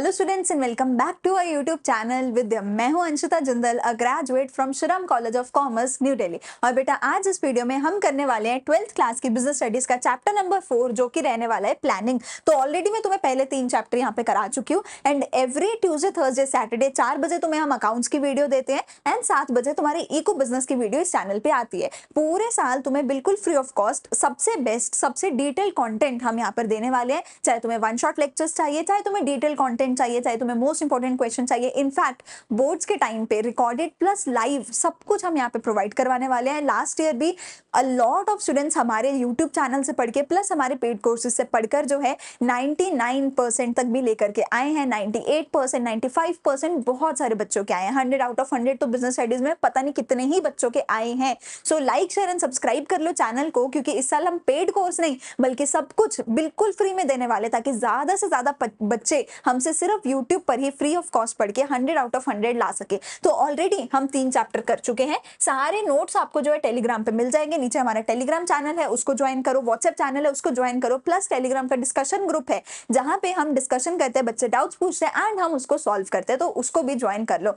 Hello students and welcome back to our YouTube channel with मैं हूं Anshita Jindal, a graduate from Shriram college of commerce New Delhi. और बेटा आज इस वीडियो में हम करने वाले हैं 12th क्लास की बिजनेस स्टडीज का चैप्टर नंबर 4 जो कि रहने वाला है प्लानिंग। तो ऑलरेडी मैं तुम्हें पहले 3 चैप्टर यहाँ पे करा चुकी हूँ and every Tuesday Thursday Saturday 4 बजे तुम्हें हम अकाउंट्स की वीडियो देते हैं एंड 7 बजे तुम्हारी इको बिजनेस की वीडियो इस चैनल पे आती है। पूरे साल तुम्हें बिल्कुल फ्री ऑफ कॉस्ट सबसे बेस्ट सबसे डिटेल कंटेंट हम यहाँ पर देने वाले हैं। चाहे तुम्हें वन शॉट लेक्चर्स चाहिए, चाहे तुम्हें डिटेल कंटेंट चाहिए, चाहे तुम्हें मोस्ट इंपोर्टेंट क्वेश्चन चाहिए, इनफैक्ट बोर्ड्स के टाइम पे रिकॉर्डेड प्लस लाइव सब कुछ हम यहाँ पे प्रोवाइड करवाने वाले हैं। लास्ट ईयर भी अ लॉट ऑफ स्टूडेंट्स हमारे यूट्यूब चैनल से पढ़ के प्लस हमारे पेड कोर्सेज से पढ़कर जो है 99% तक भी लेकर के आए हैं, 98%, 95% बहुत सारे बच्चों के आए हैं, 100 आउट ऑफ 100 तो बिजनेस स्टडीज में पता नहीं कितने ही बच्चों के आए हैं। So like share and subscribe कर लो चैनल को, क्योंकि इस साल हम पेड कोर्स नहीं बल्कि सब कुछ बिल्कुल फ्री में देने वाले, ताकि ज्यादा से ज्यादा बच्चे हमसे सिर्फ यूट्यूब पर ही फ्री ऑफ कॉस्ट पढ़ के 100 आउट ऑफ 100 ला सके। तो ऑलरेडी हम 3 चैप्टर कर चुके हैं। सारे नोट्स आपको जो है टेलीग्राम पे मिल जाएंगे। नीचे हमारा टेलीग्राम चैनल है, उसको ज्वाइन करो, व्हाट्सएप चैनल है, उसको ज्वाइन करो, प्लस टेलीग्राम का डिस्कशन ग्रुप है जहां पे हम डिस्कशन करते हैं, बच्चे डाउट्स पूछते हैं एंड हम उसको सॉल्व करते हैं, तो उसको भी ज्वाइन कर लो।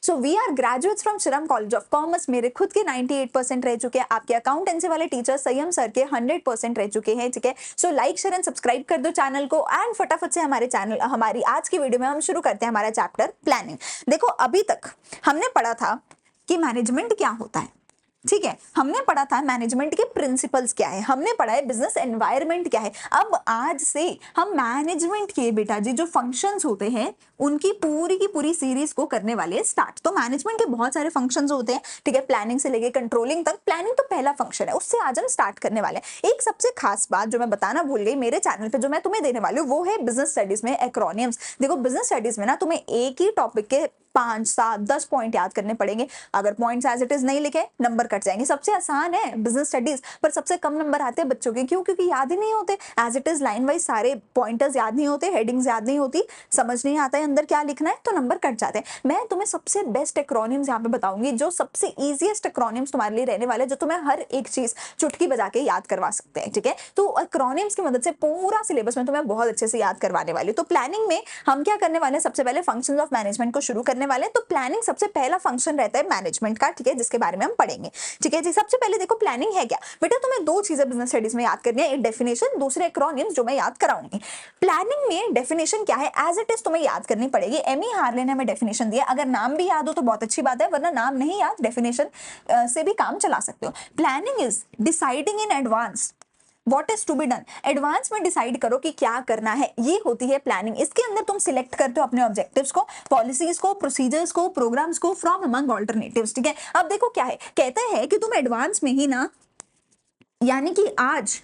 So we are graduates from Shriram college of commerce. मेरे खुद के 98% रह चुके हैं, आपके अकाउंटेंसी वाले टीचर संयम सर के 100% रह चुके हैं। ठीक है, so like share and subscribe कर दो चैनल को एंड फटाफट से हमारी आज की वीडियो में हम शुरू करते हैं हमारा चैप्टर प्लानिंग। देखो अभी तक हमने पढ़ा था कि मैनेजमेंट क्या होता है, ठीक है, हमने पढ़ा था मैनेजमेंट के प्रिंसिपल्स क्या है, हमने पढ़ा है बिजनेस एनवायरनमेंट क्या है। अब आज से हम मैनेजमेंट के बेटा जी जो फंक्शंस होते हैं उनकी पूरी की पूरी सीरीज को करने वाले हैं स्टार्ट। तो मैनेजमेंट के बहुत सारे फंक्शंस होते हैं, ठीक है, प्लानिंग से लेके कंट्रोलिंग तक। प्लानिंग तो पहला फंक्शन है, उससे आज हम स्टार्ट करने वाले हैं। एक सबसे खास बात जो मैं बताना भूल गई, मेरे चैनल पे जो मैं तुम्हें देने वाली हूँ वो है बिजनेस स्टडीज में एक्रोनियम्स। देखो बिजनेस स्टडीज में ना तुम्हें एक ही टॉपिक के 5, 7, 10 पॉइंट याद करने पड़ेंगे। अगर पॉइंट्स एज इट इज नहीं लिखे नंबर कट जाएंगे। सबसे आसान है बिजनेस स्टडीज, पर सबसे कम नंबर आते हैं बच्चों के। क्यों? क्योंकि याद ही नहीं होते, as it is line wise सारे पॉइंटर्स याद नहीं होते, हेडिंग्स याद नहीं होती, समझ नहीं आता है अंदर क्या लिखना है, तो नंबर कट जाते हैं। मैं तुम्हें सबसे बेस्ट एक्रोनिम्स यहाँ पे बताऊंगी, जो सबसे इजीएस्ट एक्रोनिम्स तुम्हारे लिए रहने वाले, जो तुम्हें हर एक चीज चुटकी बजा के याद करवा सकते हैं। ठीक है, तो एक्रोनिम्स की मदद से पूरा सिलेबस में तुम्हें बहुत अच्छे से याद करवाने वाली। तो प्लानिंग में हम क्या करने वाले हैं, सबसे पहले फंक्शंस ऑफ मैनेजमेंट को शुरू करने वाले हैं। तो प्लानिंग सबसे पहला फंक्शन रहता है मैनेजमेंट का, ठीक है, जिसके बारे में हम पढ़ेंगे। ठीक है जी, सबसे पहले देखो प्लानिंग है क्या बेटा। तुम्हें 2 चीजें बिजनेस स्टडीज में याद करनी है, एक डेफिनेशन, दूसरे एक्रोनिम्स जो मैं याद कराऊंगी। प्लानिंग में डेफिनेशन क्या है एज इट इज तुम्हें याद करनी पड़ेगी। एमी हार्ले ने हमें डेफिनेशन दिया, अगर नाम भी याद हो तो बहुत अच्छी बात है, वरना नाम नहीं याद डेफिनेशन से भी काम चला सकते हो। Planning is deciding in advance What is to be done। Advance में डिसाइड करो कि क्या करना है, ये होती है प्लानिंग। इसके अंदर तुम सिलेक्ट करते हो अपने ऑब्जेक्टिव्स को, पॉलिसीज को, प्रोसीजर्स को, प्रोग्राम्स को फ्रॉम अमंग ऑल्टरनेटिव्स। ठीक है, अब देखो क्या है, कहते हैं कि तुम एडवांस में ही ना, यानी कि आज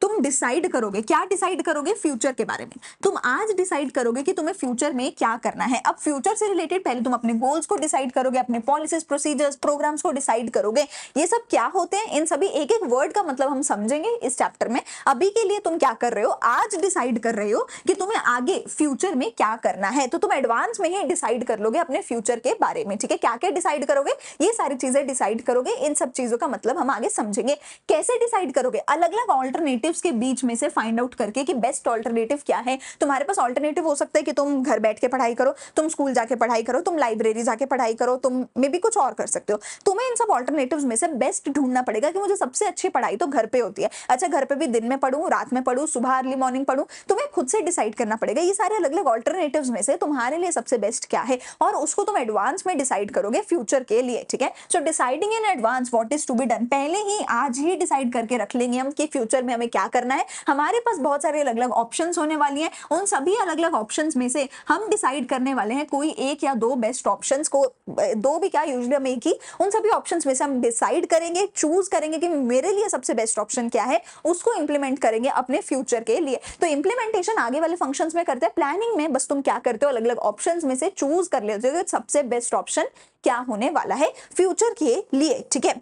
तुम डिसाइड करोगे। क्या डिसाइड करोगे? फ्यूचर के बारे में। तुम आज डिसाइड करोगे कि तुम्हें फ्यूचर में क्या करना है। अब फ्यूचर से रिलेटेड पहले तुम अपने गोल्स को डिसाइड करोगे, अपने पॉलिसीज, प्रोसीजर्स, प्रोग्राम्स को डिसाइड करोगे। ये सब क्या होते हैं, इन सभी एक एक वर्ड का मतलब हम समझेंगे इस चैप्टर में। अभी के लिए तुम क्या कर रहे हो, आज डिसाइड कर रहे हो कि तुम्हें आगे फ्यूचर में क्या करना है, तो तुम एडवांस में ही डिसाइड कर लोगे अपने फ्यूचर के बारे में। ठीक है, क्या क्या डिसाइड करोगे, ये सारी चीजें डिसाइड करोगे। इन सब चीजों का मतलब हम आगे समझेंगे। कैसे डिसाइड करोगे, अलग अलग ऑल्टरनेटिव के बीच में से फाइंड आउट करके कि बेस्ट ऑल्टरनेटिव क्या है। तुम्हारे पास ऑल्टरनेटिव हो सकता है कि तुम घर बैठ के पढ़ाई करो, तुम स्कूल जाके पढ़ाई करो, तुम लाइब्रेरी जाके पढ़ाई करो, तुम मे भी कुछ और कर सकते हो। तुम्हें इन सब ऑल्टरनेटिव्स में से बेस्ट ढूंढना पड़ेगा कि मुझे सबसे अच्छी पढ़ाई तो घर पे होती है। अच्छा, घर पे भी दिन में पढ़ूं, रात में पढ़ूं, सुबह अर्ली मॉर्निंग पढ़ूं, तुम्हें खुद से डिसाइड करना पड़ेगा ये सारे अलग अलग ऑल्टरनेटिव्स में से तुम्हारे लिए सबसे बेस्ट क्या है, और उसको तुम एडवांस में डिसाइड करोगे फ्यूचर के लिए। ठीक है, so deciding in advance what is to be done, पहले ही आज ही डिसाइड करके रख लेंगे हम कि फ्यूचर में हमें क्या करना है। हमारे पास बहुत सारे अलग अलग ऑप्शंस होने वाली हैं, उन सभी अलग अलग ऑप्शंस में से हम डिसाइड करने वाले हैं कोई एक या 2 बेस्ट ऑप्शंस को, 2 भी क्या, यूजुअली हम एक ही, उन सभी ऑप्शंस में से हम डिसाइड करेंगे, चूज करेंगे कि मेरे लिए सबसे बेस्ट ऑप्शन क्या है, उसको इंप्लीमेंट करेंगे अपने फ्यूचर के लिए। तो इंप्लीमेंटेशन आगे वाले फंक्शंस में करते हैं, प्लानिंग में बस तुम क्या करते हो, अलग अलग ऑप्शंस में से चूज कर लेते हो सबसे बेस्ट ऑप्शन क्या होने वाला है फ्यूचर के लिए। ठीक है,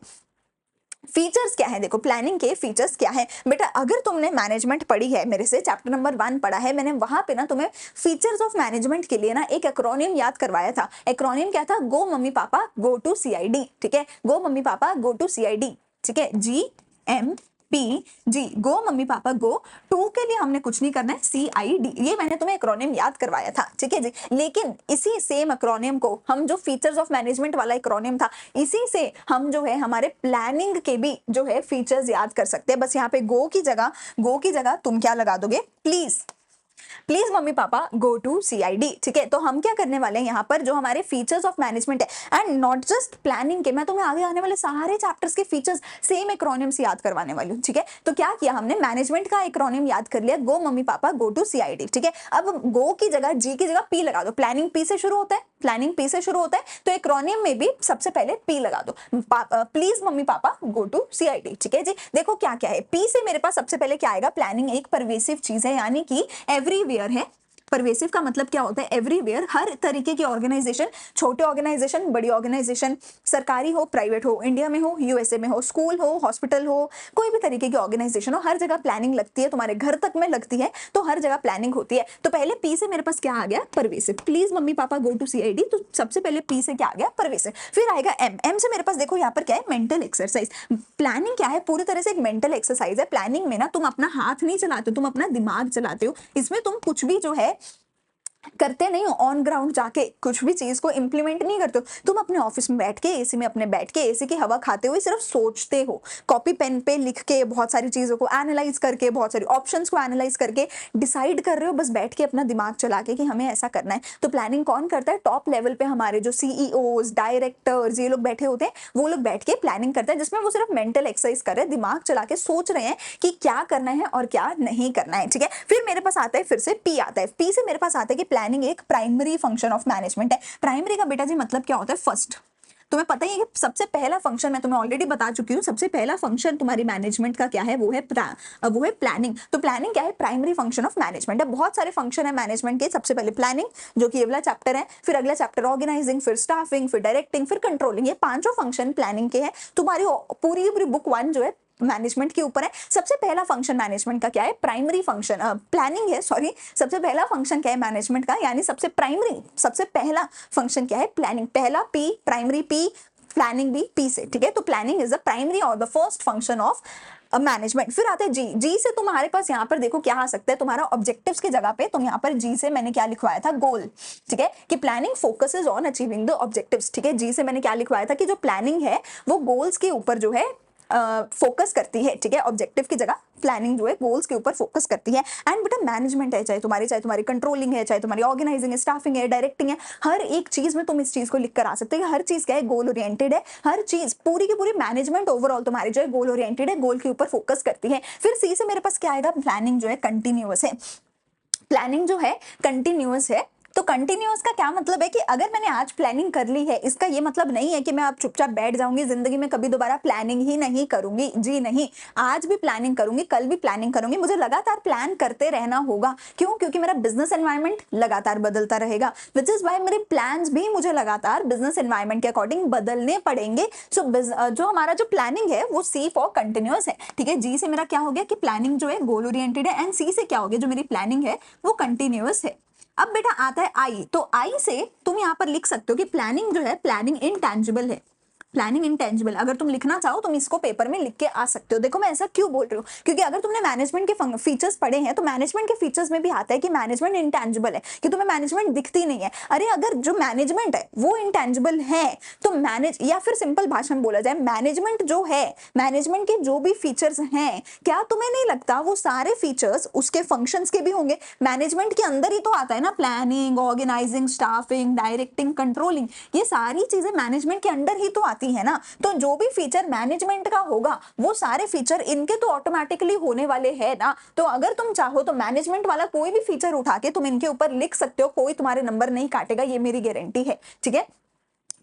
फीचर्स क्या है, देखो प्लानिंग के फीचर्स क्या है बेटा। अगर तुमने मैनेजमेंट पढ़ी है मेरे से, चैप्टर नंबर 1 पढ़ा है मैंने, वहां पे ना तुम्हें फीचर्स ऑफ मैनेजमेंट के लिए ना एक एक्रोनियम याद करवाया था। एक्रोनियम क्या था? गो mummy papa go to CID। ठीक है, गो mummy papa go to CID। ठीक है, GMP P G, go mummy papa go. To के लिए हमने कुछ नहीं करना है, CID, ये मैंने तुम्हें एक्रोनियम याद करवाया था, ठीक है जी। लेकिन इसी सेम एक्रोनियम को हम जो फीचर्स ऑफ मैनेजमेंट वाला एक्रोनियम था, इसी से हम जो है हमारे प्लानिंग के भी जो है फीचर्स याद कर सकते हैं। बस यहाँ पे गो की जगह तुम क्या लगा दोगे, please mummy papa go to CID, ठीक है। तो हम क्या करने वाले हैं यहाँ पर, जो हमारे फीचर्स ऑफ मैनेजमेंट है एंड नॉट जस्ट प्लानिंग के, मैं तुम्हें आगे आने वाले सारे चैप्टर्स के फीचर्स सेम एक्रोनियम से याद करवाने वाली हूँ, ठीक है। तो क्या किया हमने, मैनेजमेंट का एक्रोनियम याद कर लिया, गो mummy papa go to CID, ठीक है। अब गो की जगह G की जगह P लगा दो, प्लानिंग P से शुरू होता है, तो एक्रोनियम में भी सबसे पहले P लगा दो, please mummy papa go to CID, ठीक है जी। देखो क्या क्या है, P से मेरे पास सबसे पहले क्या आएगा, प्लानिंग एक परवेसिव चीज है, यानी कि एवरीवेयर है। परवेसिव का मतलब क्या होता है, एवरीवेयर, हर तरीके की ऑर्गेनाइजेशन, छोटे ऑर्गेनाइजेशन, बड़ी ऑर्गेनाइजेशन, सरकारी हो, प्राइवेट हो, इंडिया में हो, USA में हो, स्कूल हो, हॉस्पिटल हो, कोई भी तरीके की ऑर्गेनाइजेशन हो, हर जगह प्लानिंग लगती है, तुम्हारे घर तक में लगती है, तो हर जगह प्लानिंग होती है। तो पहले P से मेरे पास क्या आ गया, pervasive, please mummy papa go to CID, तो सबसे पहले P से क्या आ गया, परवेसिव। फिर आएगा M से मेरे पास देखो यहाँ पर क्या है, मेंटल एक्सरसाइज। प्लानिंग क्या है, पूरी तरह से एक मेंटल एक्सरसाइज है। प्लानिंग में ना तुम अपना हाथ नहीं चलाते हो, तुम अपना दिमाग चलाते हो। इसमें तुम कुछ भी जो है करते नहीं हो, ऑन ग्राउंड जाके कुछ भी चीज को इंप्लीमेंट नहीं करते हो, तुम अपने ऑफिस में बैठ के एसी में अपने बैठ के एसी की हवा खाते हुए सिर्फ सोचते हो, कॉपी पेन पे लिख के बहुत सारी चीजों को एनालाइज करके, बहुत सारी ऑप्शंस को एनालाइज करके डिसाइड कर रहे हो, बस बैठ के अपना दिमाग चला के कि हमें ऐसा करना है। तो प्लानिंग कौन करता है, टॉप लेवल पे हमारे जो CEOs, डायरेक्टर्स, ये लोग बैठे होते हैं, वो लोग बैठ के प्लानिंग करते हैं, जिसमें वो सिर्फ मेंटल एक्सरसाइज कर रहे हैं, दिमाग चला के सोच रहे हैं कि क्या करना है और क्या नहीं करना है, ठीक है। फिर मेरे पास आता है, फिर से P आता है। P से मेरे पास आता है कि प्लानिंग एक प्राइमरी फंक्शन ऑफ मैनेजमेंट है। प्राइमरी का बेटा जी मतलब क्या होता है, फर्स्ट। तुम्हें पता ही है कि सबसे पहला फंक्शन, मैं तुम्हें ऑलरेडी बता चुकी हूँ, सबसे पहला फंक्शन तुम्हारी मैनेजमेंट का क्या है, वो है प्लानिंग। तो प्लानिंग क्या है, प्राइमरी फंक्शन ऑफ मैनेजमेंट है। बहुत सारे फंक्शन है मैनेजमेंट के, सबसे पहले प्लानिंग जो कि अगला चैप्टर है, फिर अगला चैप्टर ऑर्गेनाइजिंग, फिर स्टाफिंग, फिर डायरेक्टिंग, फिर कंट्रोलिंग, ये पांचों फंक्शन प्लानिंग के हैं। तुम्हारी पूरी बुक 1 जो है मैनेजमेंट के ऊपर है। सबसे पहला फंक्शन मैनेजमेंट का क्या है, प्राइमरी फंक्शन प्लानिंग है, सॉरी। सबसे पहला फंक्शन क्या है मैनेजमेंट का, यानी सबसे पहला फंक्शन क्या है, प्लानिंग। पहला P, प्राइमरी P, प्लानिंग भी P से, ठीक है। तो प्लानिंग इज द प्राइमरी और the first function of management. फिर आते हैं जी से तुम्हारे पास यहाँ पर देखो क्या आ सकता है, तुम्हारा ऑब्जेक्टिव्स की जगह पे तुम यहाँ पर जी से मैंने क्या लिखवाया था, गोल, ठीक है, कि planning focuses on achieving the objectives, ठीक है। जी से मैंने क्या लिखवाया था कि जो प्लानिंग है वो गोल्स के ऊपर जो है फोकस करती है, ठीक है। ऑब्जेक्टिव की जगह प्लानिंग जो है गोल्स के ऊपर फोकस करती है। एंड बेटा मैनेजमेंट है, चाहे तुम्हारी कंट्रोलिंग है, चाहे तुम्हारी ऑर्गेनाइजिंग है, स्टाफिंग है, डायरेक्टिंग है, हर एक चीज में तुम इस चीज को लिख कर आ सकते हो। हर चीज क्या है, गोल ओरिएंटेड है। हर चीज पूरी की पूरी मैनेजमेंट ओवरऑल तुम्हारी जो है गोल ओरिएंटेड है, गोल के ऊपर फोकस करती है। फिर सी से मेरे पास क्या आएगा, प्लानिंग जो है कंटिन्यूअस है। प्लानिंग जो है कंटिन्यूअस है। तो कंटिन्यूअस का क्या मतलब है कि अगर मैंने आज प्लानिंग कर ली है, इसका ये मतलब नहीं है कि मैं अब चुपचाप बैठ जाऊंगी, जिंदगी में कभी दोबारा प्लानिंग ही नहीं करूंगी। जी नहीं, आज भी प्लानिंग करूंगी, कल भी प्लानिंग करूंगी। मुझे लगातार प्लान करते रहना होगा। क्यों? क्योंकि मेरा बिजनेस एनवायरनमेंट लगातार बदलता रहेगा, विच इज वाई मेरे प्लान्स भी मुझे लगातार बिजनेस एनवायरनमेंट के अकॉर्डिंग बदलने पड़ेंगे। सो जो हमारा जो प्लानिंग है वो सी फॉर कंटिन्यूअस है, ठीक है। जी से मेरा क्या हो गया कि प्लानिंग जो है गोल ओरिएंटेड है, एंड सी से क्या हो गया, जो मेरी प्लानिंग है वो कंटिन्यूअस है। अब बेटा आता है आई, तो आई से तुम यहां पर लिख सकते हो कि प्लानिंग जो है, प्लानिंग इनटैंजिबल है। प्लानिंग इनटेंजिबल, अगर तुम लिखना चाहो तुम इसको पेपर में लिख के आ सकते हो। देखो मैं ऐसा क्यों बोल रही हूँ, क्योंकि अगर तुमने मैनेजमेंट के फीचर्स पढ़े हैं तो मैनेजमेंट के फीचर्स में भी आता है कि मैनेजमेंट इनटेंजिबल है, कि तुम्हें मैनेजमेंट दिखती नहीं है। अरे अगर जो मैनेजमेंट है वो इनटेंजिबल है तो मैनेज, या फिर सिंपल भाषा में बोला जाए, मैनेजमेंट जो है, मैनेजमेंट के जो भी फीचर्स हैं, क्या तुम्हें नहीं लगता वो सारे फीचर्स उसके फंक्शंस के भी होंगे? मैनेजमेंट के अंदर ही तो आता है ना, planning, organising, staffing, directing, controlling, ये सारी चीजें मैनेजमेंट के अंदर ही तो आती है ना। तो जो भी फीचर मैनेजमेंट का होगा वो सारे फीचर इनके तो ऑटोमेटिकली होने वाले हैं ना। तो अगर तुम चाहो तो मैनेजमेंट वाला कोई भी फीचर उठा के तुम इनके ऊपर लिख सकते हो, कोई तुम्हारे नंबर नहीं काटेगा, ये मेरी गारंटी है, ठीक है।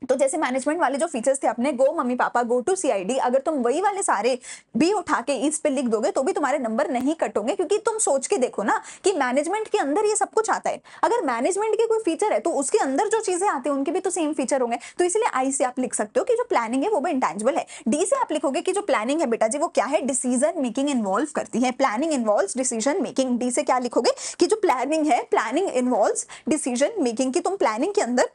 तो जैसे मैनेजमेंट वाले जो फीचर्स थे अपने, गो mummy papa go to CID, अगर तुम वही वाले सारे भी उठा के इस पे लिख दोगे तो भी तुम्हारे नंबर नहीं कटोगे, क्योंकि तुम सोच के देखो ना कि मैनेजमेंट के अंदर ये सब कुछ आता है। अगर मैनेजमेंट के कोई फीचर है तो उसके अंदर जो चीजें आती है उनके भी तो सेम फीचर होंगे। तो इसलिए आई से आप लिख सकते हो कि जो प्लानिंग है वो भी इंटेंजिबल है। डी से आप लिखोगे कि जो प्लानिंग है बेटा जी वो क्या है, डिसीजन मेकिंग इन्वॉल्व करती है। Planning involves decision making. D से क्या लिखोगे कि जो प्लानिंग है, प्लानिंग इन्वॉल्व्स डिसीजन मेकिंग, की तुम प्लानिंग के अंदर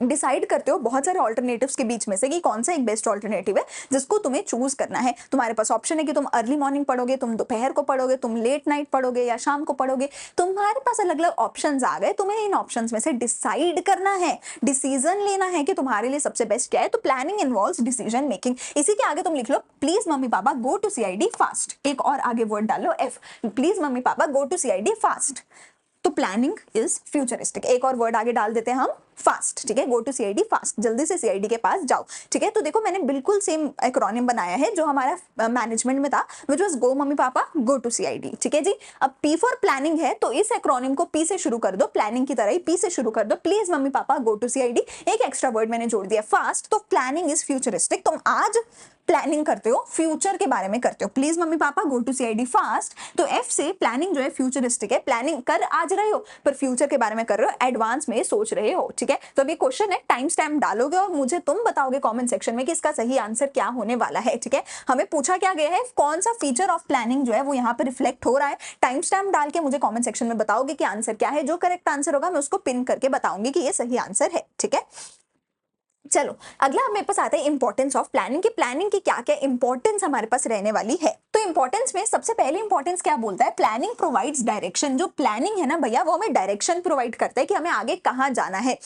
डिसाइड करते हो बहुत सारे ऑल्टरनेटिव्स के बीच में से कि कौन सा एक बेस्ट ऑल्टरनेटिव है जिसको तुम्हें चूज करना है। तुम्हारे पास ऑप्शन है कि तुम अर्ली मॉर्निंग पढ़ोगे, तुम दोपहर को पढ़ोगे, तुम लेट नाइट पढ़ोगे या शाम को पढ़ोगे। तुम्हारे पास अलग अलग ऑप्शंस आ गए, तुम्हें इन ऑप्शंस में से डिसाइड करना है, डिसीजन लेना है कि तुम्हारे लिए सबसे बेस्ट क्या है। तो प्लानिंग इन्वॉल्व्स डिसीजन मेकिंग। इसी के आगे तुम लिख लो please mummy papa go to CID fast, एक और आगे वर्ड डालो F, please mummy papa go to CID fast. तो प्लानिंग इज फ्यूचरिस्टिक। एक और वर्ड आगे डाल देते हैं हम फास्ट, ठीक है, गो टू CID फास्ट, जल्दी से CID के पास जाओ, ठीक है। तो देखो मैंने बिल्कुल सेम एक्रोनिम बनाया है जो हमारा मैनेजमेंट में था, which was go mummy papa go to CID, ठीक है जी। अब P फॉर प्लानिंग है तो इस एक्रोनिम को P से शुरू कर दो, प्लानिंग की तरह ही P से शुरू कर दो, please mummy papa go to CID। एक एक्स्ट्रा वर्ड मैंने जोड़ दिया फास्ट, तो प्लानिंग इज फ्यूचरिस्टिक। तुम आज प्लानिंग करते हो, फ्यूचर के बारे में करते हो, please mummy papa go to CID fast. तो F से प्लानिंग जो है फ्यूचरिस्टिक है, प्लानिंग कर आज रहे हो पर फ्यूचर के बारे में कर रहे हो, एडवांस में सोच रहे हो, ठीक है। तो अभी क्वेश्चन है, टाइम स्टैम्प डालोगे और मुझे तुम बताओगे कमेंट सेक्शन में कि इसका सही आंसर क्या होने वाला है, ठीक है। हमें पूछा क्या गया है, कौन सा फीचर ऑफ प्लानिंग जो है वो यहाँ पे रिफ्लेक्ट हो रहा है। टाइम स्टैम्प डाल के मुझे कमेंट सेक्शन में बताओगे कि आंसर क्या है। जो करेक्ट आंसर होगा मैं उसको पिन करके बताऊंगी कि ये सही आंसर है, ठीक है। चलो अगला मेरे पास आता है इंपॉर्टेंस ऑफ प्लानिंग की, प्लानिंग की क्या क्या इंपॉर्टेंस हमारे पास रहने वाली है। तो इंपॉर्टेंस में सबसे पहले इंपॉर्टेंस क्या बोलता है, प्लानिंग प्रोवाइड्स डायरेक्शन। जो प्लानिंग है ना भैया वो हमें डायरेक्शन प्रोवाइड करता है कि हमें आगे कहाँ जाना है।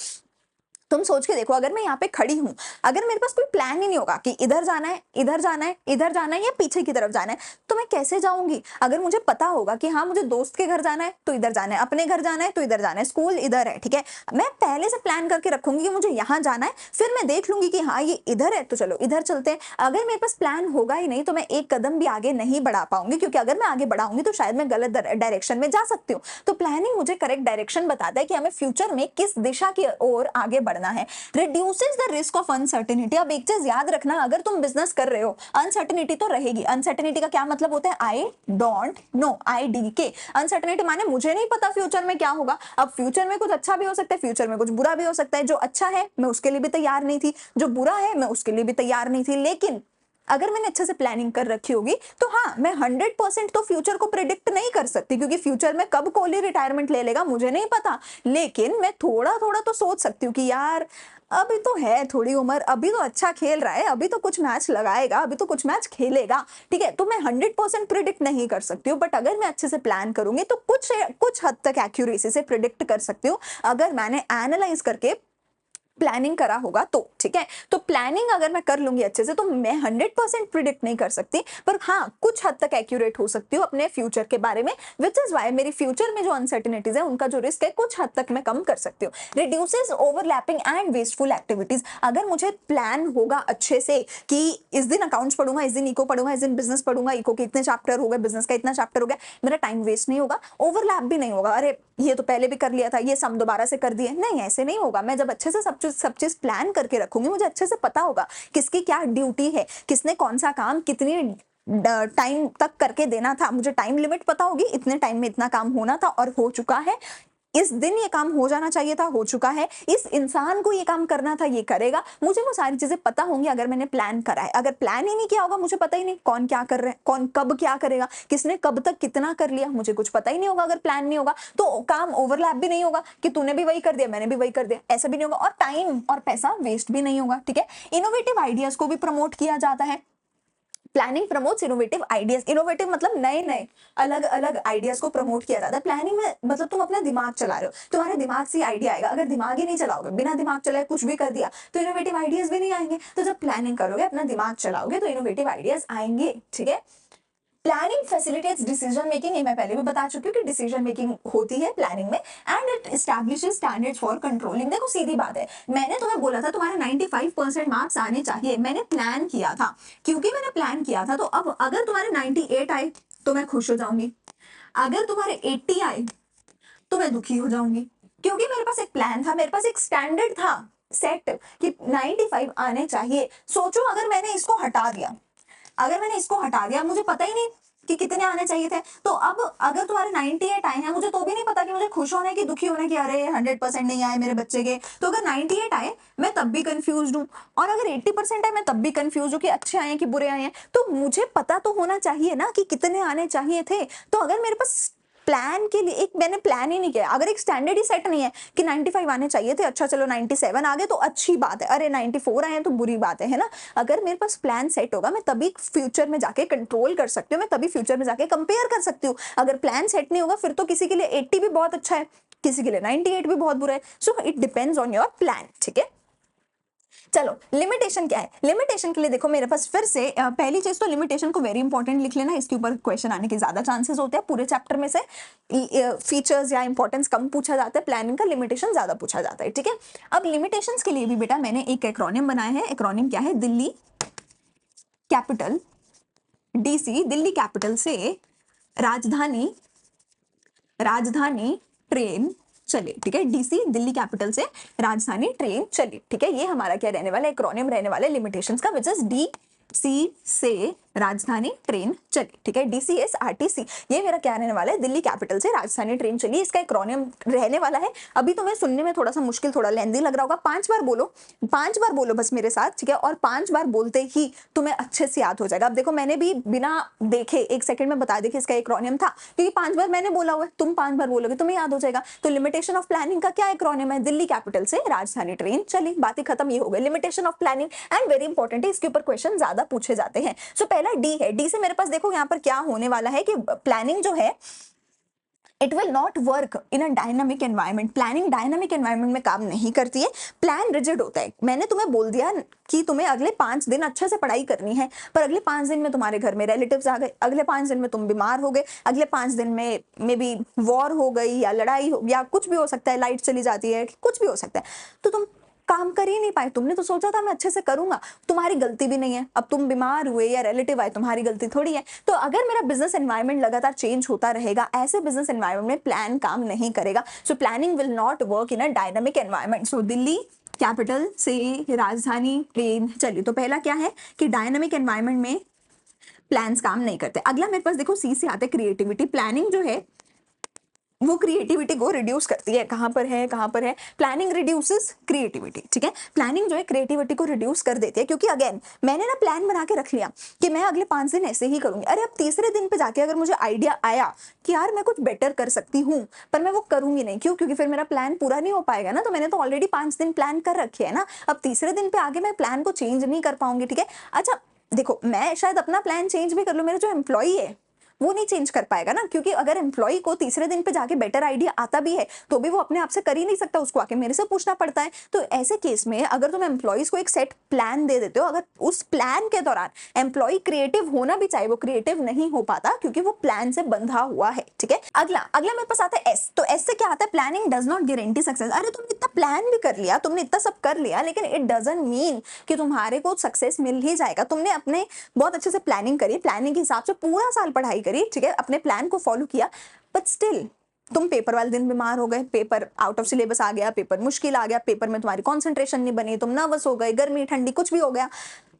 तुम सोच के देखो, अगर मैं यहाँ पे खड़ी हूँ, अगर मेरे पास कोई प्लान ही नहीं होगा कि इधर जाना है, इधर जाना है, इधर जाना है या पीछे की तरफ जाना है, तो मैं कैसे जाऊंगी। अगर मुझे पता होगा कि हाँ मुझे दोस्त के घर जाना है तो इधर जाना है, अपने घर जाना है तो इधर जाना है, स्कूल इधर है, ठीक है, मैं पहले से प्लान करके रखूंगी कि मुझे यहाँ जाना है, फिर मैं देख लूंगी कि हाँ ये इधर है तो चलो इधर चलते हैं। अगर मेरे पास प्लान होगा ही नहीं तो मैं एक कदम भी आगे नहीं बढ़ा पाऊंगी, क्योंकि अगर मैं आगे बढ़ाऊंगी तो शायद मैं गलत डायरेक्शन में जा सकती हूँ। तो प्लानिंग मुझे करेक्ट डायरेक्शन बताता है कि हमें फ्यूचर में किस दिशा की ओर आगे बढ़ना है। reduces the risk of uncertainty। अब एक चीज याद रखना, अगर तुम बिजनेस कर रहे हो अनसर्टेनिटी तो रहेगी। अनसर्टेनिटी का क्या मतलब होता है, I don't know, IDK। Uncertainty माने मुझे नहीं पता फ्यूचर में क्या होगा। अब फ्यूचर में कुछ अच्छा भी हो सकता है, फ्यूचर में कुछ बुरा भी हो सकता है। जो अच्छा है मैं उसके लिए भी तैयार नहीं थी, जो बुरा है मैं उसके लिए भी तैयार नहीं थी। लेकिन अगर मैंने अच्छे से प्लानिंग कर रखी होगी तो हाँ मैं 100% तो फ्यूचर को प्रिडिक्ट नहीं कर सकती, क्योंकि फ्यूचर में कब कोहली रिटायरमेंट ले लेगा मुझे नहीं पता। लेकिन मैं थोड़ा थोड़ा तो सोच सकती हूँ कि यार अभी तो है थोड़ी उम्र, अभी तो अच्छा खेल रहा है, अभी तो कुछ मैच लगाएगा, अभी तो कुछ मैच खेलेगा, ठीक है। तो मैं 100% प्रिडिक्ट नहीं कर सकती हूँ, बट अगर मैं अच्छे से प्लान करूंगी तो कुछ हद तक एक्यूरेसी से प्रिडिक्ट कर सकती हूँ, अगर मैंने एनालाइज करके प्लानिंग करा होगा तो, ठीक है। तो प्लानिंग अगर मैं कर लूंगी अच्छे से तो मैं 100% प्रिडिक्ट नहीं कर सकती, पर हाँ कुछ हद तक एक्यूरेट हो सकती हूँ अपने फ्यूचर के बारे में, विच इज वाई मेरी फ्यूचर में जो अनसर्टेनिटीज है उनका जो रिस्क है कुछ हद तक मैं कम कर सकती हूँ। Reduces overlapping and wasteful activities. अगर मुझे प्लान होगा अच्छे से कि इस दिन अकाउंट्स पढ़ूंगा, इस दिन इको पढ़ूंगा, इस दिन बिजनेस पढ़ूंगा, इको के इतने चैप्टर हो गए, बिजनेस का इतना चैप्टर हो गया, मेरा टाइम वेस्ट नहीं होगा, ओवरलैप भी नहीं होगा, अरे ये तो पहले भी कर लिया था, ये सम दोबारा से कर दिए, नहीं ऐसे नहीं होगा। मैं जब अच्छे से सब चीज प्लान करके रखूंगी, मुझे अच्छे से पता होगा किसकी क्या ड्यूटी है, किसने कौन सा काम कितनी टाइम तक करके देना था, मुझे टाइम लिमिट पता होगी, इतने टाइम में इतना काम होना था और हो चुका है, इस दिन ये काम हो जाना चाहिए था, हो चुका है, इस इंसान को ये काम करना था, ये करेगा, मुझे वो सारी चीजें पता होंगी अगर मैंने प्लान करा है। अगर प्लान ही नहीं किया होगा, मुझे पता ही नहीं कौन क्या कर रहा है, कौन कब क्या करेगा, किसने कब तक कितना कर लिया, मुझे कुछ पता ही नहीं होगा। अगर प्लान नहीं होगा तो काम ओवरलैप भी नहीं होगा कि तूने भी वही कर दिया मैंने भी वही कर दिया, ऐसा भी नहीं होगा, और टाइम और पैसा वेस्ट भी नहीं होगा, ठीक है। इनोवेटिव आइडियाज को भी प्रमोट किया जाता है। Planning promotes innovative ideas. Innovative मतलब नए नए अलग अलग आइडियाज को प्रमोट किया जाता है। प्लानिंग में मतलब तुम अपना दिमाग चला रहे हो, तुम्हारे दिमाग से आइडिया आएगा। अगर दिमाग ही नहीं चलाओगे, बिना दिमाग चलाए कुछ भी कर दिया तो इनोवेटिव आइडियाज भी नहीं आएंगे। तो जब प्लानिंग करोगे, अपना दिमाग चलाओगे तो इनोवेटिव आइडियाज आएंगे, ठीक है। प्लानिंग फैसिलिटेट्स डिसीजन मेकिंग, ये मैं पहले भी बता चुकी हूँ कि डिसीजन मेकिंग होती है प्लानिंग में, and it establishes standards for controlling. देखो सीधी बात है, मैंने तुम्हें बोला था तुम्हारे 95% मार्क्स आने चाहिए, मैंने प्लान किया था, क्योंकि मैंने प्लान किया था तो अब अगर तुम्हारे 98 आए तो मैं खुश हो जाऊंगी, अगर तुम्हारे 80 आए तो मैं दुखी हो जाऊंगी, क्योंकि मेरे पास एक प्लान था, मेरे पास एक स्टैंडर्ड था सेट कि 95 आने चाहिए। सोचो अगर मैंने इसको हटा दिया, अगर मैंने इसको हटा दिया, मुझे पता ही नहीं कि कितने आने चाहिए थे, तो अब अगर तुम्हारे 98 आए हैं, मुझे तो भी नहीं पता कि मुझे खुश होने की दुखी होने की, अरे 100% नहीं आए मेरे बच्चे के। तो अगर 98 आए मैं तब भी कंफ्यूज हूँ, और अगर 80% आए मैं तब भी कंफ्यूज हूँ कि अच्छे आए कि बुरे आए हैं। तो मुझे पता तो होना चाहिए ना कि कितने आने चाहिए थे। तो अगर मेरे पास प्लान के लिए एक मैंने प्लान ही नहीं किया। अगर एक स्टैंडर्ड ही सेट नहीं है कि 95 आने चाहिए थे, अच्छा चलो 97 आ गए तो अच्छी बात है, अरे 94 आए हैं तो बुरी बात है ना। अगर मेरे पास प्लान सेट होगा मैं तभी फ्यूचर में जाके कंट्रोल कर सकती हूँ, मैं तभी फ्यूचर में जाके कंपेयर कर सकती हूँ। अगर प्लान सेट नहीं होगा फिर तो किसी के लिए 80 भी बहुत अच्छा है, किसी के लिए 98 भी बहुत बुरा है। So it depends on your plan, ठीक है। चलो लिमिटेशन क्या है, लिमिटेशन के लिए देखो मेरे पास फिर से पहली चीज तो लिमिटेशन को वेरी इंपॉर्टेंट लिख लेना, इसके ऊपर क्वेश्चन आने के ज्यादा चांसेस होते हैं। पूरे चैप्टर में से फीचर्स या इंपॉर्टेंस कम पूछा जाता है, प्लानिंग का लिमिटेशन ज्यादा पूछा जाता है, ठीक है। अब लिमिटेशंस के लिए भी बेटा मैंने एक एक्रोनिम बनाया है। एक्रोनिम क्या है, Delhi capital DC, Delhi capital से राजधानी, राजधानी ट्रेन चले, ठीक है। डीसी दिल्ली कैपिटल से राजधानी ट्रेन चली, ठीक है। ये हमारा क्या रहने वाला है, एक्रोनिम रहने वाला है लिमिटेशंस का, विच इज डीसी से राजधानी ट्रेन चली, ठीक है। DCSRTC ये मेरा क्या रहने वाला है, दिल्ली कैपिटल से राजधानी ट्रेन चली, इसका एक्रोनियम रहने वाला है। अभी तुम्हें सुनने में थोड़ा सा मुश्किल, थोड़ा लेंदी लग रहा होगा, 5 बार बोलो, 5 बार बोलो बस मेरे साथ, ठीक है। और 5 बार बोलते ही तुम्हें अच्छे से याद हो जाएगा। अब देखो मैंने भी बिना देखे 1 सेकंड में बता दी कि इसका एक्रोनियम था, क्योंकि 5 बार मैंने बोला हुआ है, तुम 5 बार बोलोगे तुम्हें याद हो जाएगा। तो लिमिटेशन ऑफ प्लानिंग का क्या एक्रोनियम है, दिल्ली कैपिटल से राजधानी ट्रेन चली, बातें खत्म, ये हो गई limitation of planning. And very important है, इसके ऊपर क्वेश्चन ज्यादा पूछे जाते हैं। सो पहला डी है, डी से मेरे पास देखो यहाँ पर क्या होने वाला है कि प्लानिंग जो है it will not work in a dynamic environment. Planning dynamic environment में काम नहीं करती है, प्लान रिजिड होता है। मैंने तुम्हें बोल दिया कि तुम्हें अगले 5 दिन अच्छे से पढ़ाई करनी है, पर अगले 5 दिन में तुम्हारे घर में रिलेटिव्स आ गए, अगले 5 दिन में तुम बीमार हो गए, अगले 5 दिन में मे बी वॉर हो गई या लड़ाई हो, या कुछ भी हो सकता है, लाइट चली जाती है, कुछ भी हो सकता है, तो तुम काम कर ही नहीं पाए। तुमने तो सोचा था मैं अच्छे से करूंगा, तुम्हारी गलती भी नहीं है। अब तुम बीमार हुए या रिलेटिव आए, तुम्हारी गलती थोड़ी है। तो अगर मेरा बिजनेस एनवायरनमेंट लगातार चेंज होता रहेगा, ऐसे बिजनेस एनवायरनमेंट में प्लान काम नहीं करेगा। So planning will not work in a dynamic environment. So Delhi capital से राजधानी ट्रेन चली, तो पहला क्या है कि डायनामिक एनवायरनमेंट में प्लान्स काम नहीं करते। अगला मेरे पास देखो सी से आता है क्रिएटिविटी। प्लानिंग जो है वो क्रिएटिविटी को रिड्यूस करती है। कहां पर है, कहां पर है, प्लानिंग रिड्यूसेस क्रिएटिविटी, ठीक है। प्लानिंग जो है क्रिएटिविटी को रिड्यूस कर देती है, क्योंकि अगेन मैंने ना प्लान बना के रख लिया कि मैं अगले 5 दिन ऐसे ही करूंगी। अरे अब तीसरे दिन पे जाके अगर मुझे आइडिया आया कि यार मैं कुछ बेटर कर सकती हूँ, पर मैं वो करूंगी नहीं, क्यों, क्योंकि फिर मेरा प्लान पूरा नहीं हो पाएगा ना। तो मैंने तो ऑलरेडी 5 दिन प्लान कर रखे है ना, अब तीसरे दिन पे आगे मैं प्लान को चेंज नहीं कर पाऊंगी, ठीक है। अच्छा देखो मैं शायद अपना प्लान चेंज भी कर लूं, मेरा जो एम्प्लॉई है वो नहीं चेंज कर पाएगा ना, क्योंकि अगर एम्प्लॉय को तीसरे दिन पे जाके बेटर आइडिया आता भी है तो भी वो अपने आप से कर ही नहीं सकता, उसको आके मेरे से पूछना पड़ता है। तो ऐसे केस में अगर तुम एम्प्लॉयज को एक सेट प्लान दे देते हो, अगर उस प्लान के दौरान एम्प्लॉय क्रिएटिव होना भी चाहे, वो क्रिएटिव नहीं हो पाता, क्योंकि वो प्लान से बंधा हुआ है, ठीक है। अगला मेरे पास आता है एस। तो एस से क्या आता है, planning does not guarantee success. अरे तुमने इतना प्लान भी कर लिया, तुमने इतना सब कर लिया, लेकिन इट डजंट मीन कि तुम्हारे को सक्सेस मिल ही जाएगा। तुमने अपने बहुत अच्छे से प्लानिंग करी, प्लानिंग के हिसाब से पूरा साल पढ़ाई करी, ठीक है, अपने प्लान को फॉलो किया, बट स्टिल तुम पेपर वाले दिन बीमार हो गए, पेपर आउट ऑफ सिलेबस आ गया, पेपर मुश्किल आ गया, पेपर में तुम्हारी कंसंट्रेशन नहीं बनी, तुम नर्वस हो गए, गर्मी ठंडी कुछ भी हो गया।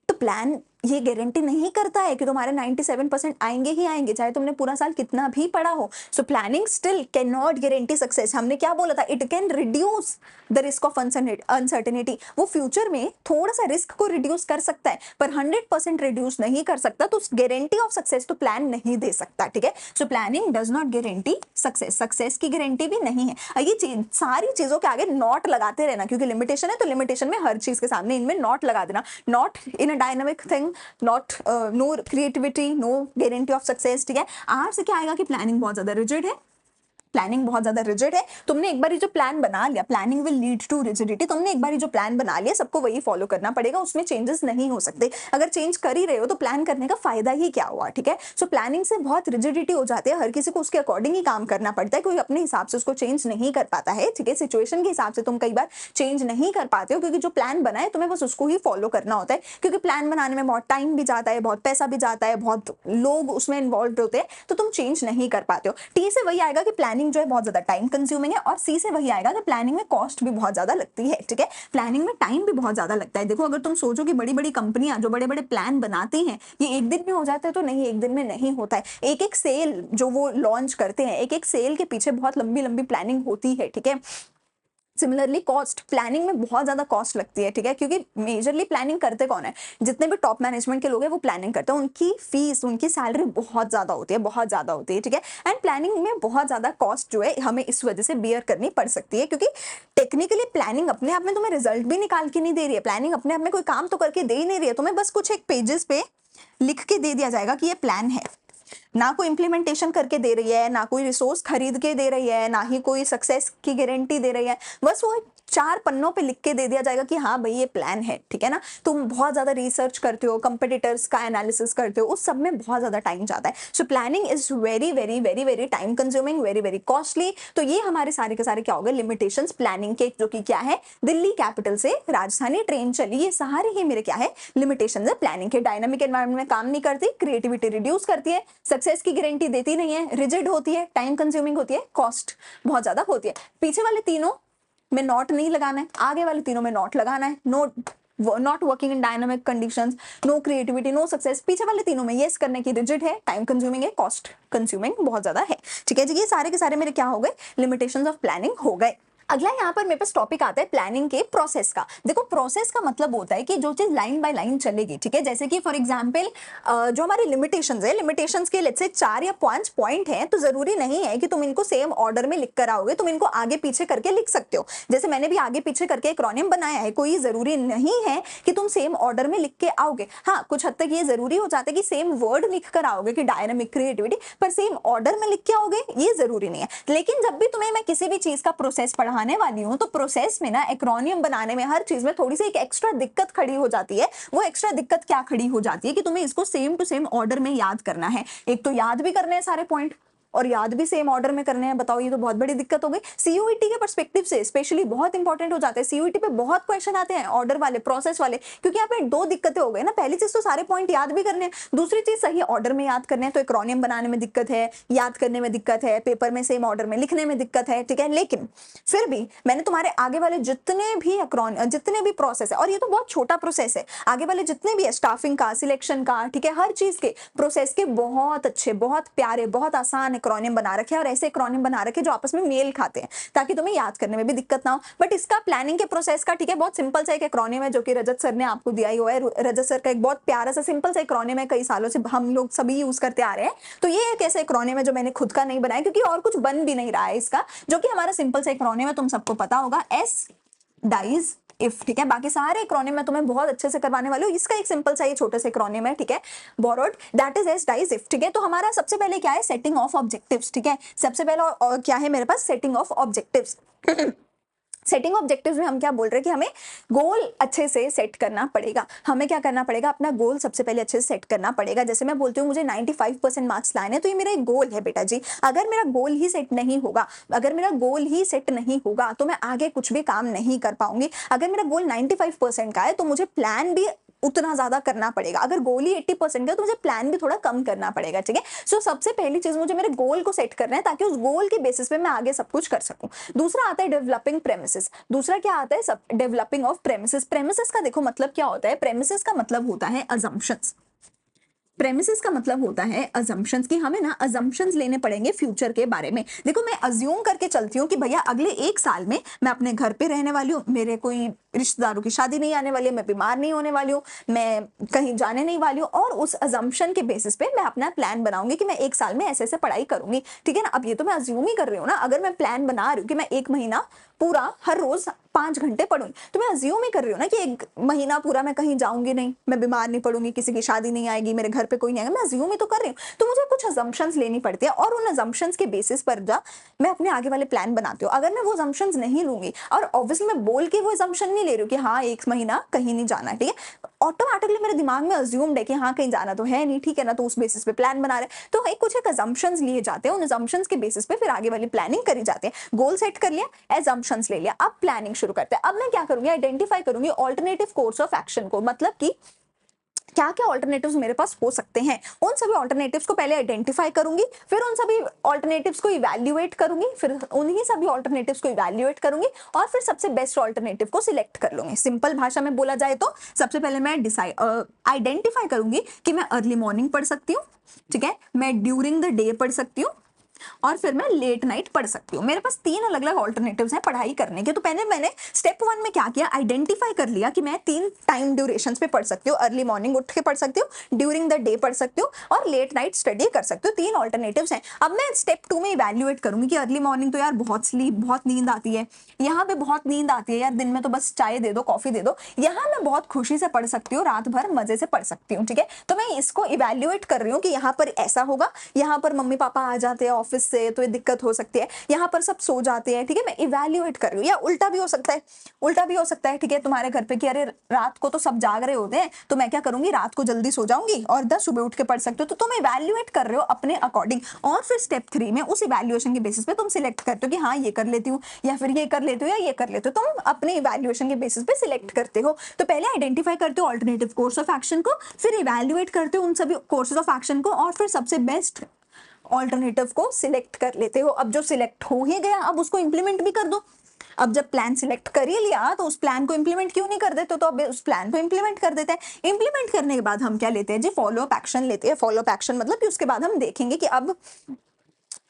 तो प्लान ये गारंटी नहीं करता है कि तुम्हारे 97% आएंगे ही आएंगे, चाहे तुमने पूरा साल कितना भी पढ़ा हो। So planning still can not guarantee success. हमने क्या बोला था, it can reduce the risk of uncertainty. वो फ्यूचर में थोड़ा सा रिस्क को रिड्यूस कर सकता है, पर 100% रिड्यूस नहीं कर सकता। तो गारंटी ऑफ सक्सेस तो प्लान नहीं दे सकता, ठीक है। So planning does not guarantee success, success की गारंटी भी नहीं है। ये सारी चीजों के आगे नॉट लगाते रहना, क्योंकि लिमिटेशन है तो लिमिटेशन में हर चीज के सामने इनमें नॉट लगा देना। Not in a dynamic thing, not no creativity, no guarantee of success, ठीक है। आर से क्या आएगा कि प्लानिंग बहुत ज्यादा रिजिड है, प्लानिंग बहुत ज्यादा रिजिड है। तुमने एक बार जो प्लान बना लिया, planning will lead to rigidity. तुमने एक बार जो प्लान बना लिया सबको वही फॉलो करना पड़ेगा, उसमें चेंजेस नहीं हो सकते। अगर चेंज कर ही रहे हो तो प्लान करने का फायदा ही क्या हुआ, ठीक है। सो प्लानिंग से बहुत रिजिडिटी हो जाती है, हर किसी को उसके अकॉर्डिंग ही काम करना पड़ता है, कोई अपने हिसाब से उसको चेंज नहीं कर पाता है, ठीक है। सिचुएशन के हिसाब से तुम कई बार चेंज नहीं कर पाते हो, क्योंकि जो प्लान बना है तुम्हें बस उसको ही फॉलो करना होता है, क्योंकि प्लान बनाने में बहुत टाइम भी जाता है, बहुत पैसा भी जाता है, बहुत लोग उसमें इन्वॉल्व होते हैं, तो तुम चेंज नहीं कर पाते हो। टी से वही आएगा कि प्लानिंग जो है बहुत ज्यादा कंज्यूमिंग है, और सी से वही आएगा कि प्लानिंग में कॉस्ट भी बहुत ज्यादा लगती है, ठीक है। प्लानिंग में टाइम भी बहुत ज्यादा लगता है। देखो अगर तुम सोचो कि बड़ी बड़ी कंपनियां जो बड़े बड़े प्लान बनाती हैं ये एक दिन में हो जाता है, तो नहीं, एक दिन में नहीं होता है। एक एक सेल जो वो लॉन्च करते हैं, एक एक सेल के पीछे बहुत लंबी लंबी प्लानिंग होती है, ठीक है। सिमिलरली कॉस्ट, प्लानिंग में बहुत ज्यादा कॉस्ट लगती है, ठीक है, क्योंकि मेजरली प्लानिंग करते कौन है, जितने भी टॉप मैनेजमेंट के लोग हैं वो प्लानिंग करते हैं, उनकी फीस, उनकी सैलरी बहुत ज्यादा होती है, बहुत ज्यादा होती है, ठीक है। एंड प्लानिंग में बहुत ज्यादा कॉस्ट जो है हमें इस वजह से बियर करनी पड़ सकती है, क्योंकि टेक्निकली प्लानिंग अपने आप में तुम्हें रिजल्ट भी निकाल के नहीं दे रही है, प्लानिंग अपने आप में कोई काम तो करके दे ही नहीं रही है, तुम्हें बस कुछ एक पेजेस पे लिख के दे दिया जाएगा कि ये प्लान है, ना कोई इंप्लीमेंटेशन करके दे रही है, ना कोई रिसोर्स खरीद के दे रही है, ना ही कोई सक्सेस की गारंटी दे रही है, बस वो 4 पन्नों पे लिख के दे दिया जाएगा कि हाँ भाई ये प्लान है, ठीक है ना। तुम बहुत ज्यादा रिसर्च करते हो, कंपिटिटर्स का एनालिसिस करते हो, उस सब में बहुत ज्यादा टाइम जाता है। So planning is very very very very time consuming, very very costly. तो ये हमारे सारे के सारे क्या हो गए लिमिटेशंस प्लानिंग के, जो कि क्या है, दिल्ली कैपिटल से राजधानी ट्रेन चली, ये सारे ही मेरे क्या है लिमिटेशंस है प्लानिंग के। डायनामिक एनवायरनमेंट में काम नहीं करती, क्रिएटिविटी रिड्यूस करती है, सक्सेस की गारंटी देती नहीं है, रिजिड होती है, टाइम कंज्यूमिंग होती है, कॉस्ट बहुत ज्यादा होती है। पीछे वाले तीनों में नॉट नहीं लगाना है, आगे वाले तीनों में नॉट लगाना है। Not working in dynamic conditions, no creativity, no success. पीछे वाले तीनों में यस करने की, रिजिड है, टाइम कंज्यूमिंग है, कॉस्ट कंज्यूमिंग बहुत ज्यादा है, ठीक है जी। ये सारे के सारे मेरे क्या हो गए लिमिटेशंस ऑफ प्लानिंग हो गए। अगला यहाँ पर मेरे पास टॉपिक आता है प्लानिंग के प्रोसेस का। देखो प्रोसेस का मतलब होता है कि जो चीज लाइन बाय लाइन चलेगी, ठीक है। जैसे कि फॉर एग्जांपल जो हमारी लिमिटेशंस है, लिमिटेशंस के लेट्स से 4 या 5 पॉइंट हैं, तो जरूरी नहीं है कि तुम इनको सेम ऑर्डर में लिख कर आओगे, तुम इनको आगे पीछे करके लिख सकते हो। जैसे मैंने भी आगे पीछे करके एक्रोनिम बनाया है, कोई जरूरी नहीं है कि तुम सेम ऑर्डर में लिख के आओगे। हाँ, कुछ हद तक ये जरूरी हो जाता है कि सेम वर्ड लिख कर आओगे कि डायनामिक क्रिएटिविटी, पर सेम ऑर्डर में लिख के आओगे ये जरूरी नहीं है। लेकिन जब भी तुम्हें मैं किसी भी चीज का प्रोसेस पढ़ाने वाली हूँ, तो प्रोसेस में ना एक्रोनियम बनाने में हर चीज में थोड़ी सी एक एक्स्ट्रा दिक्कत खड़ी हो जाती है। वो एक्स्ट्रा दिक्कत क्या खड़ी हो जाती है कि तुम्हें इसको सेम टू सेम ऑर्डर में याद करना है। एक तो याद भी करने हैं सारे पॉइंट, और याद भी सेम ऑर्डर में करने हैं। बताओ, ये तो बहुत बड़ी दिक्कत हो गई। सीयूईटी के पर्सपेक्टिव से स्पेशली बहुत इंपॉर्टेंट हो जाते हैं। सीयूईटी पे बहुत क्वेश्चन आते हैं ऑर्डर वाले, प्रोसेस वाले, क्योंकि यहाँ पे 2 दिक्कतें हो गई ना। पहली चीज तो सारे पॉइंट याद भी करने हैं, दूसरी चीज सही ऑर्डर में याद करने हैं। तो एक्रोनियम बनाने में दिक्कत है, याद करने में दिक्कत है, पेपर में सेम ऑर्डर में लिखने में दिक्कत है, ठीक है। लेकिन फिर भी मैंने तुम्हारे आगे वाले जितने भी प्रोसेस है, और ये तो बहुत छोटा प्रोसेस है, आगे वाले जितने भी है, स्टाफिंग का, सिलेक्शन का, ठीक है, हर चीज के प्रोसेस के बहुत अच्छे, बहुत प्यारे, बहुत आसान एक्रोनियम बना रखे हैं, और ऐसे एक्रोनिम बना रखे जो आपस में मेल खाते हैं, ताकि तुम्हें याद करने में भी दिक्कत ना हो। बट इसका प्लानिंग के प्रोसेस का, ठीक है, बहुत सिंपल सा एक एक्रोनिम है जो कि रजत सर ने आपको दिया ही हुआ है। रजत सर का एक बहुत प्यारा सा सिंपल सा एक्रोनिम है, कई सालों से हम लोग सभी यूज करते आ रहे हैं। तो ये एक ऐसा एक्रोनिम है जो मैंने खुद का नहीं बनाया, क्योंकि और कुछ बन भी नहीं रहा है इसका, जो कि हमारा सिंपल सा एक्रोनिम है, तुम सबको पता होगा, एस डाइज इफ, ठीक है। बाकी सारे एक्रोनिम मैं तुम्हें बहुत अच्छे से करवाने वाली हूँ। इसका एक सिंपल सा ये छोटा सा एक्रोनिम है, ठीक है, borrowed, that is S dies if, ठीक है। तो हमारा सबसे पहले क्या है, सेटिंग ऑफ ऑब्जेक्टिव्स, ठीक है। सबसे पहले और क्या है मेरे पास, setting of objectives. Setting objectives में हम क्या बोल रहे हैं कि हमें गोल अच्छे से सेट करना पड़ेगा। हमें क्या करना पड़ेगा, अपना गोल सबसे पहले अच्छे से सेट करना पड़ेगा। जैसे मैं बोलती हूँ मुझे 95% मार्क्स लाने, तो ये मेरा एक गोल है बेटा जी। अगर मेरा गोल ही सेट नहीं होगा, अगर मेरा गोल ही सेट नहीं होगा, तो मैं आगे कुछ भी काम नहीं कर पाऊंगी। अगर मेरा गोल 95% का है, तो मुझे प्लान भी उतना ज्यादा करना पड़ेगा। अगर गोल ही 80% का, तो मुझे प्लान भी थोड़ा कम करना पड़ेगा, ठीक है। सो सबसे पहली चीज मुझे मेरे गोल को सेट करना है, ताकि उस गोल के बेसिस पे मैं आगे सब कुछ कर सकूं। दूसरा आता है डेवलपिंग प्रेमिसेस। दूसरा क्या आता है, सब डेवलपिंग ऑफ प्रेमिसेस। प्रेमिसेस का देखो मतलब क्या होता है, प्रेमिसेस का मतलब होता है अजम्पशंस। प्रेमिसेस का मतलब होता है अजम्पशंस, कि हमें ना अजम्पशंस लेने पड़ेंगे फ्यूचर के बारे में। देखो मैं अज्यूम करके चलती हूँ कि भैया अगले 1 साल में मैं अपने घर पे रहने वाली हूँ, मेरे कोई रिश्तेदारों की शादी नहीं आने वाली है, मैं बीमार नहीं होने वाली हूँ, मैं कहीं जाने नहीं वाली हूँ, और उस अजम्पशन के बेसिस पे मैं अपना प्लान बनाऊंगी कि मैं 1 साल में ऐसे ऐसे पढ़ाई करूंगी, ठीक है ना। अब ये तो मैं अज्यूम ही कर रही हूँ ना। अगर मैं प्लान बना रही हूँ कि मैं 1 महीना पूरा हर रोज 5 घंटे पढ़ूंगी, तो मैं अज्यूम ही कर रही हूँ ना कि 1 महीना पूरा मैं कहीं जाऊंगी नहीं, मैं बीमार नहीं पड़ूंगी, किसी की शादी नहीं आएगी, मेरे घर पे कोई नहीं आएगा, मैं अज्यूम ही तो कर रही हूँ। तो मुझे कुछ अजम्पशंस लेनी पड़ती है, और उन अजम्पशंस के बेसिस पर मैं अपने आगे वाले प्लान बनाती हूँ। अगर मैं वो अजम्पशंस नहीं लूंगी, और ऑब्वियसली मैं बोल के वो अजम्पशन नहीं ले रही हूँ कि हाँ 1 महीना कहीं नहीं जाना, ठीक है, ऑटोमेटिकली मेरे दिमाग में अज्यूम्ड है कि हाँ कहीं जाना तो है नहीं, ठीक है ना, तो उस बेसिस पे प्लान बना रहे हैं। तो एक अजम्पशंस लिए जाते हैं, उन अजम्पशंस के बेसिस पे फिर आगे वाली प्लानिंग करी जाती है। गोल सेट कर लिया, अजम्पशंस ले लिया, अब प्लानिंग शुरू करते हैं। अब मैं क्या करूंगी, आइडेंटिफाई करूंगी ऑल्टरनेटिव कोर्स ऑफ एक्शन को, मतलब कि क्या क्या ऑल्टरनेटिव्स मेरे पास हो सकते हैं। उन सभी ऑल्टरनेटिव्स को पहले आइडेंटिफाई करूंगी, फिर उन सभी ऑल्टरनेटिव्स को इवैल्यूएट करूंगी, फिर उन्हीं सभी ऑल्टरनेटिव्स को इवैल्यूएट करूंगी, और फिर सबसे बेस्ट ऑल्टरनेटिव को सिलेक्ट कर लूंगी। सिंपल भाषा में बोला जाए तो सबसे पहले मैं आइडेंटिफाई करूंगी कि मैं अर्ली मॉर्निंग पढ़ सकती हूँ, ठीक है, मैं ड्यूरिंग द डे पढ़ सकती हूँ, और फिर मैं लेट नाइट पढ़ सकती हूँ। मेरे पास 3 अलग-अलग अल्टरनेटिव्स हैं पढ़ाई करने के। तो पहले मैंने स्टेप 1 में क्या किया, आइडेंटिफाई कर लिया कि मैं 3 टाइम ड्यूरेशंस पे पढ़ सकती हूँ। अर्ली मॉर्निंग उठ के पढ़ सकती हूँ, ड्यूरिंग द डे पढ़ सकती हूँ और लेट नाइट स्टडी कर सकती हूँ। 3 अल्टरनेटिव्स हैं। अब मैं स्टेप 2 में इवैल्यूएट करूँगी कि अर्ली मॉर्निंग तो यार बहुत नींद आती है। यहाँ पे बहुत नींद आती है यार, दिन में तो बस चाय दे दो, कॉफी दे दो। यहाँ मैं बहुत खुशी से पढ़ सकती हूँ, रात भर मजे से पढ़ सकती हूँ, ठीक है। तो मैं इसको इवैल्यूएट कर रही हूँ कि यहाँ पर ऐसा होगा, यहाँ पर मम्मी पापा आ जाते हैं ऑफिस से तो ये दिक्कत हो सकती है, यहाँ पर सब सो जाते हैं, ठीक है। मैं इवैल्यूएट कर रही हूँ। या उल्टा भी हो सकता है, उल्टा भी हो सकता है, ठीक है, तुम्हारे घर पे कि अरे रात को तो सब जाग रहे होते हैं, तो मैं क्या करूंगी, रात को जल्दी सो जाऊंगी और 10 सुबह उठ के पढ़ सकते हो। तो तुम इवैल्यूएट कर रहे हो अपने अकॉर्डिंग। और फिर स्टेप 3 में उस इवैल्यूएशन के बेसिस पे तुम सिलेक्ट करते हो कि हाँ ये कर लेती हूँ या फिर ये कर लेती हूँ या ये कर लेते हो। तुम अपने इवैल्यूएशन के बेसिस पे सिलेक्ट करते हो। तो पहले आइडेंटिफाई करते हो ऑल्टरनेटिव कोर्स ऑफ एक्शन को, फिर इवैल्यूएट करते हो उन सभी कोर्सेज ऑफ एक्शन को और फिर सबसे बेस्ट ऑल्टरनेटिव को सिलेक्ट कर लेते हो। अब जो सिलेक्ट हो ही गया, अब उसको इंप्लीमेंट भी कर दो। अब जब प्लान सिलेक्ट कर ही लिया तो उस प्लान को इंप्लीमेंट क्यों नहीं कर देते, तो अब उस प्लान को इंप्लीमेंट कर देते हैं। इंप्लीमेंट करने के बाद हम क्या लेते हैं जी, फॉलो अप एक्शन लेते हैं। फॉलो अप एक्शन मतलब कि उसके बाद हम देखेंगे कि अब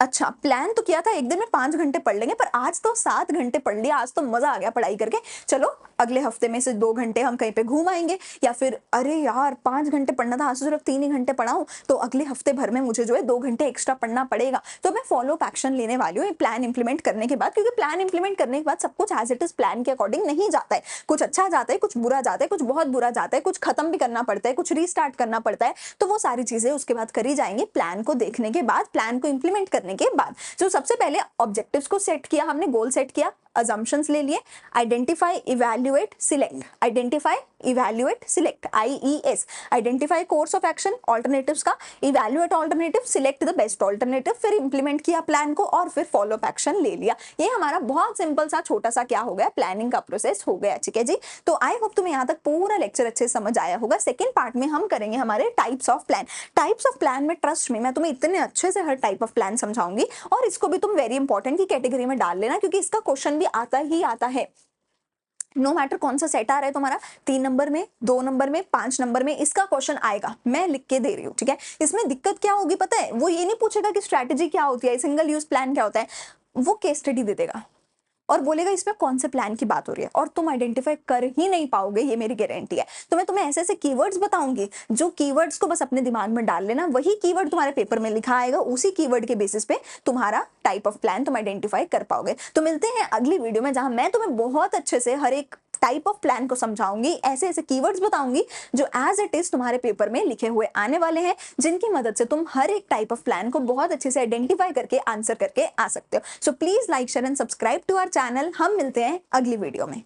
अच्छा प्लान तो किया था एक दिन में 5 घंटे पढ़ लेंगे, पर आज तो 7 घंटे पढ़ लिया, आज तो मजा आ गया पढ़ाई करके, चलो अगले हफ्ते में से 2 घंटे हम कहीं पे घूम आएंगे। या फिर अरे यार 5 घंटे पढ़ना था, आज तो सिर्फ 3 ही घंटे पढ़ा हूं, तो अगले हफ्ते भर में मुझे जो है 2 घंटे एक्स्ट्रा पढ़ना पड़ेगा। तो मैं फॉलो अप एक्शन लेने वाली हूँ प्लान इंप्लीमेंट करने के बाद, क्योंकि प्लान इंप्लीमेंट करने के बाद सब कुछ एज इट इज प्लान के अकॉर्डिंग नहीं जाता है। कुछ अच्छा जाता है, कुछ बुरा जाता है, कुछ बहुत बुरा जाता है, कुछ खत्म भी करना पड़ता है, कुछ रीस्टार्ट करना पड़ता है। तो वो सारी चीजें उसके बाद करी जाएंगी प्लान को देखने के बाद, प्लान को इंप्लीमेंट करने के बाद। जो सबसे पहले ऑब्जेक्टिव्स को सेट किया हमने, गोल सेट किया, assumptions ले लिए, identify evaluate select, identify evaluate select, IES, identify course of action alternatives का, evaluate alternative, select the best alternative, फिर इंप्लीमेंट किया प्लान को और फिर फॉलो अप एक्शन ले लिया। ये हमारा बहुत सिंपल सा छोटा सा क्या हो गया, प्लानिंग का प्रोसेस हो गया, ठीक है जी। तो आई होप तुम्हें यहाँ तक पूरा लेक्चर अच्छे से समझ आया होगा। सेकेंड पार्ट में हम करेंगे हमारे types of plan. Types of plan में ट्रस्ट में मैं तुम्हें इतने अच्छे से हर टाइप ऑफ प्लान समझाऊंगी, और इसको भी तुम वेरी इंपॉर्टेंट की कैटेगरी में डाल लेना, क्योंकि इसका क्वेश्चन भी आता ही आता है। नो मैटर कौन सा सेट आ रहा है तुम्हारा, 3 नंबर में, 2 नंबर में, 5 नंबर में, इसका क्वेश्चन आएगा, मैं लिख के दे रही हूँ, ठीक है। इसमें दिक्कत क्या होगी पता है, वो ये नहीं पूछेगा कि स्ट्रैटेजी क्या होती है, सिंगल यूज प्लान क्या होता है, वो केस स्टडी दे देगा और बोलेगा इसमें कौन से प्लान की बात हो रही है, और तुम आइडेंटिफाई कर ही नहीं पाओगे, ये मेरी गारंटी है। तो मैं तुम्हें ऐसे ऐसे कीवर्ड्स बताऊंगी, जो कीवर्ड्स को बस अपने दिमाग में डाल लेना, वही कीवर्ड तुम्हारे पेपर में लिखा आएगा, उसी कीवर्ड के बेसिस पे तुम्हारा टाइप ऑफ प्लान तुम आइडेंटिफाई कर पाओगे। तो मिलते हैं अगली वीडियो में, जहां मैं तुम्हें बहुत अच्छे से हर एक टाइप ऑफ प्लान को समझाऊंगी, ऐसे ऐसे कीवर्ड्स बताऊंगी जो एज इट इज तुम्हारे पेपर में लिखे हुए आने वाले हैं, जिनकी मदद से तुम हर एक टाइप ऑफ प्लान को बहुत अच्छे से आइडेंटिफाई करके आंसर करके आ सकते हो। So please like share and subscribe to our channel. हम मिलते हैं अगली वीडियो में।